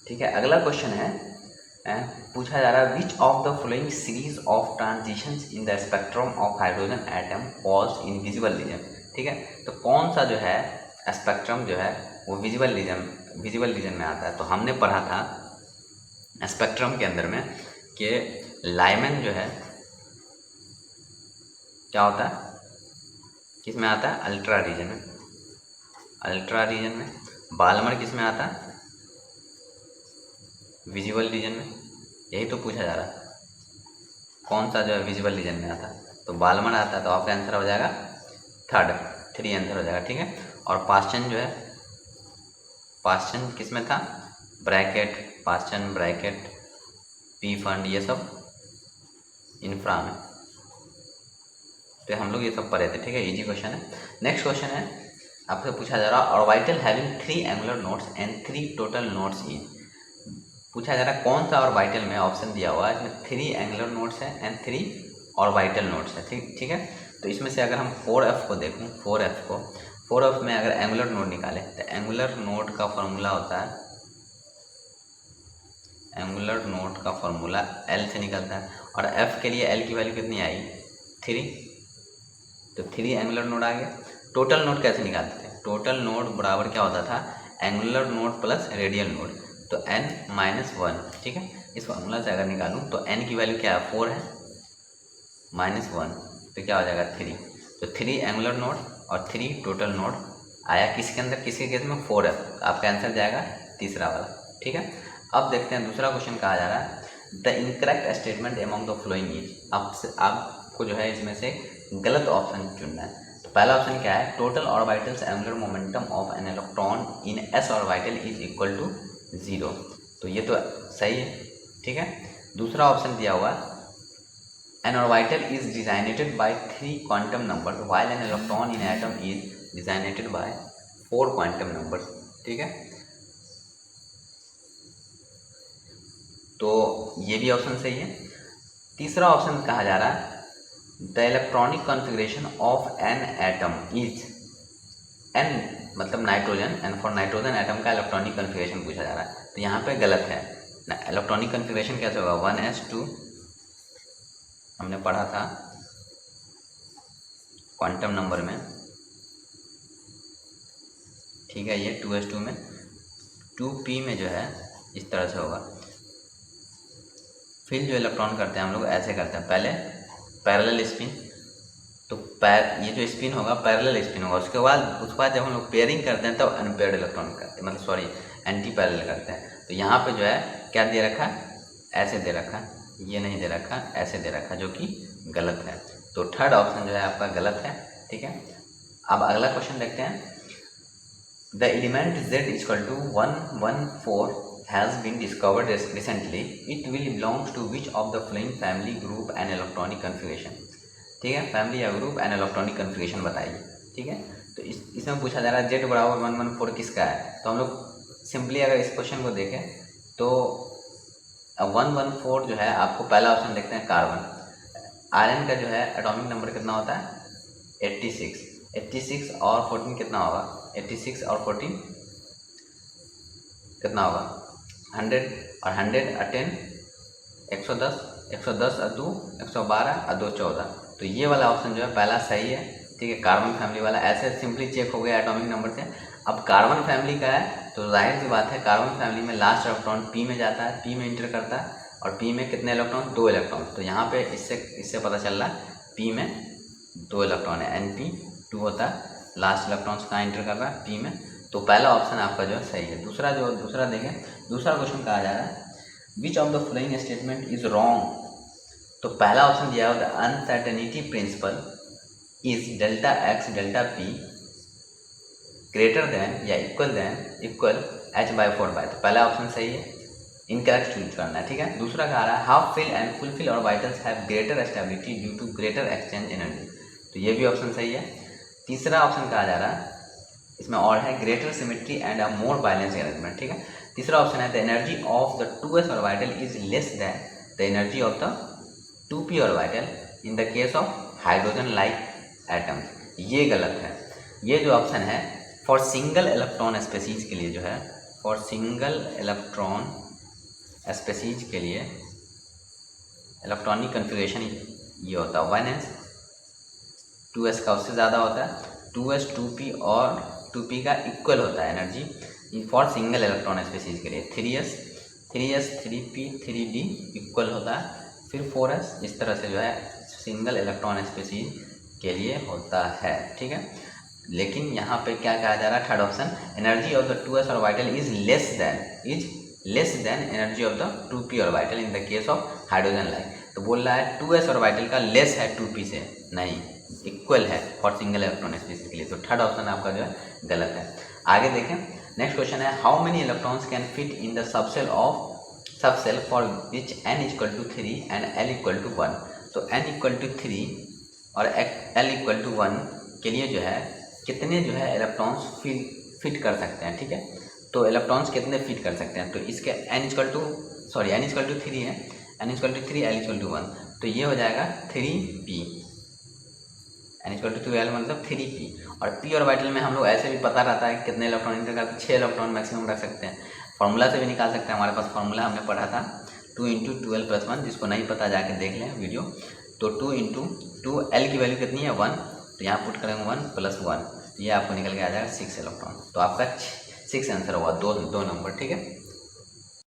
ठीक है, अगला क्वेश्चन है पूछा जा रहा है which of the following series of transitions in the spectrum of hydrogen atom falls in visible region. ठीक है, तो कौन सा जो है स्पेक्ट्रम जो है वो विजिबल रीजन में आता है। तो हमने पढ़ा था स्पेक्ट्रम के अंदर में कि लाइमन जो है क्या होता है, किस में आता है, अल्ट्रा रीजन में। बाल्मर किस में आता है, विजिबल रीजन में। यही तो पूछा जा रहा है कौन सा जो है विजिबल रीजन में आता है, तो बाल्मर आता है। तो आपका आंसर हो जाएगा थ्री आंसर हो जाएगा। ठीक है, और पास्चन जो है, पास्चन किस में था, पास्चन ब्रैकेट पी फंड, ये सब इंफ्रा में। तो हम लोग ये सब पढ़े थे। ठीक है, इजी क्वेश्चन है। नेक्स्ट क्वेश्चन है आपसे पूछा जा रहा है orbital having 3 angular nodes and 3 total nodes इन। पूछा जा रहा है कौन सा ऑर्बिटल में, ऑप्शन दिया हुआ है इसमें 3 एंगुलर नोड्स है एंड 3 ऑर्बिटल नोड्स है। ठीक है, तो इसमें से अगर हम 4f को देखूं, 4f में अगर एंगुलर नोड निकाले तो एंगुलर नोड का फॉर्मूला होता है, एंगुलर नोड का फॉर्मूला L से निकलता है। और f के लिए L की वैल्यू कितनी आई, 3, तो 3 एंगुलर नोड आ गया। टोटल नोड कैसे निकालते थे, टोटल नोड बराबर क्या होता था, angular node plus radial node, तो n-1। ठीक है, इस फॉर्मूला से अगर निकालूं तो n की वैल्यू क्या है, 4 है, -1 तो क्या हो जाएगा 3। तो 3 एंगुलर नोड और 3 टोटल नोड आया किसके अंदर, किसके केस में, 4 है। आपका आंसर जाएगा तीसरा वाला। ठीक है, अब देखते हैं दूसरा क्वेश्चन कहा जा रहा है the incorrect statement among the following is. आपको जो है इसमें से गलत ऑप्शन चुनना है। तो पहला ऑप्शन क्या है, total orbitals angular momentum of an electron in s orbital is equal to 0, तो ये तो सही है। ठीक है, दूसरा ऑप्शन दिया हुआ an orbital is designated by 3 quantum numbers while an electron in atom is designated by 4 quantum numbers. ठीक है, तो ये भी ऑप्शन सही है। तीसरा ऑप्शन कहा जा रहा है the electronic configuration of an atom is, N मतलब nitrogen, N for nitrogen atom का इलेक्ट्रॉनिक कॉन्फ़िगरेशन पूछा जा रहा है। तो यहाँ पे गलत है। इलेक्ट्रॉनिक कॉन्फ़िगरेशन कैसे होगा, 1s2 हमने पढ़ा था क्वांटम नंबर में। ठीक है, ये 2s2 में, 2p में जो है इस तरह से होगा। फिर जो इलेक्ट्रॉन करते हैं हम लोग ऐसे करते हैं, पहले पैरेलल स्पिन, तो ये जो स्पिन होगा पैरेलल स्पिन होगा। उसके बाद जब हम लोग पेयरिंग करते हैं तब अनपेयर्ड इलेक्ट्रॉन करते हैं, मतलब सॉरी एंटी पैरेलल करते हैं। तो यहाँ पे जो है क्या दे रखा, ऐसे दे रखा, ये नहीं दे रखा, ऐसे दे रखा, जो कि गलत है। तो थर्ड ऑप्शन जो है आपका गलत है। ठीक है, अब अगला क्वेश्चन देखते हैं the element Z equal to 114 has been discovered recently. It will belongs to which of the following family, group and electronic configuration। ठीक है, फैमिली या ग्रुप एंड इलेक्ट्रॉनिक कन्फिगरेशन बताइए। ठीक है, तो इसमें पूछा जा रहा है Z बराबर 114 किसका है। तो हम लोग सिंपली अगर इस क्वेश्चन को देखें तो 114 जो है, आपको पहला ऑप्शन देखते हैं कार्बन। आयरन का जो है एटॉमिक नंबर कितना होता है, 86 और 14 कितना होगा, 86 और 14 कितना होगा, 100 और 100 और 10 110 और 2 112 और 2 14। तो ये वाला ऑप्शन जो है पहला सही है। ठीक है, कार्बन फैमिली वाला, ऐसे सिंपली चेक हो गया एटॉमिक नंबर से। अब कार्बन फैमिली का है तो जाहिर सी बात है कार्बन फैमिली में लास्ट इलेक्ट्रॉन पी में जाता है, पी में इंटर करता है, और पी में कितने इलेक्ट्रॉन, 2 इलेक्ट्रॉन। तो यहाँ पे इससे पता चल रहा है पी में 2 इलेक्ट्रॉन है, Np2 होता है, लास्ट इलेक्ट्रॉन्स कहाँ इंटर कर रहा है, पी में। तो पहला ऑप्शन आपका जो है सही है। दूसरा देखें, दूसरा क्वेश्चन कहा जा रहा है which of the following statement is wrong. तो पहला ऑप्शन दिया हुआ है uncertainty principle is delta x delta P greater than या इक्वल h/4। तो पहला ऑप्शन सही है, इनकरेक्ट चूज करना है। ठीक है, दूसरा कहा रहा है half fill and full fill orbitals have greater stability due to greater exchange energy. तो ये भी ऑप्शन सही है। तीसरा ऑप्शन कहा जा रहा है, इसमें और है greater symmetry and a more balance arrangement. ठीक है, तीसरा ऑप्शन है the energy of the 2s orbital is less than the energy of the 2p orbital in the case of hydrogen like atoms. ये गलत है। ये जो ऑप्शन है फॉर सिंगल इलेक्ट्रॉन स्पेसीज के लिए जो है, फॉर सिंगल इलेक्ट्रॉन स्पीसीज के लिए इलेक्ट्रॉनिक कन्फिग्रेशन ये होता है 1s, 2s का उससे ज़्यादा होता है, 2s 2p और 2p का इक्वल होता है energy for single electron species के लिए, 3s 3p 3d इक्वल होता है, फिर 4s इस तरह से जो है सिंगल इलेक्ट्रॉन स्पीसीज के लिए होता है। ठीक है, लेकिन यहाँ पे क्या कहा जा रहा है, third option, energy of the 2s orbital is less than energy of the 2p orbital in the case of hydrogen like. तो बोल रहा है 2s ऑर्बिटल का लेस है 2p से, नहीं इक्वल है फॉर सिंगल इलेक्ट्रॉन स्पीसीज के लिए। तो थर्ड ऑप्शन आपका जो है गलत है। आगे देखें, नेक्स्ट क्वेश्चन है how many electrons can fit in the subshell for which n equal to 3 and l equal to 1। तो n इक्वल टू 3 और l इक्वल टू 1 के लिए जो है कितने जो है इलेक्ट्रॉन्स फिट कर सकते हैं। ठीक है, तो इलेक्ट्रॉन्स कितने फिट कर सकते हैं, तो इसके n इक्वल टू 3 है, n equal to 3, l equal to 1, तो ये हो जाएगा 3p, n इक्वल टू 12 मतलब 3p। और p ऑर्बिटल में हम लोग ऐसे भी पता रहता है कितने इलेक्ट्रॉन इंटर करते हैं, 6 इलेक्ट्रॉन मैक्सिमम रख सकते हैं, फार्मूला से भी निकाल सकते हैं। हमारे पास फार्मूला हमने पढ़ा था 2 × 12 + 1, जिसको नहीं पता जाके देख लें वीडियो। तो 2 × 2 l की वैल्यू कितनी है 1, तो यहाँ पुट करेंगे 1 + 1, ये आपको निकल के आ जाएगा 6 इलेक्ट्रॉन। तो आपका 6 आंसर होगा, दो नंबर। ठीक है।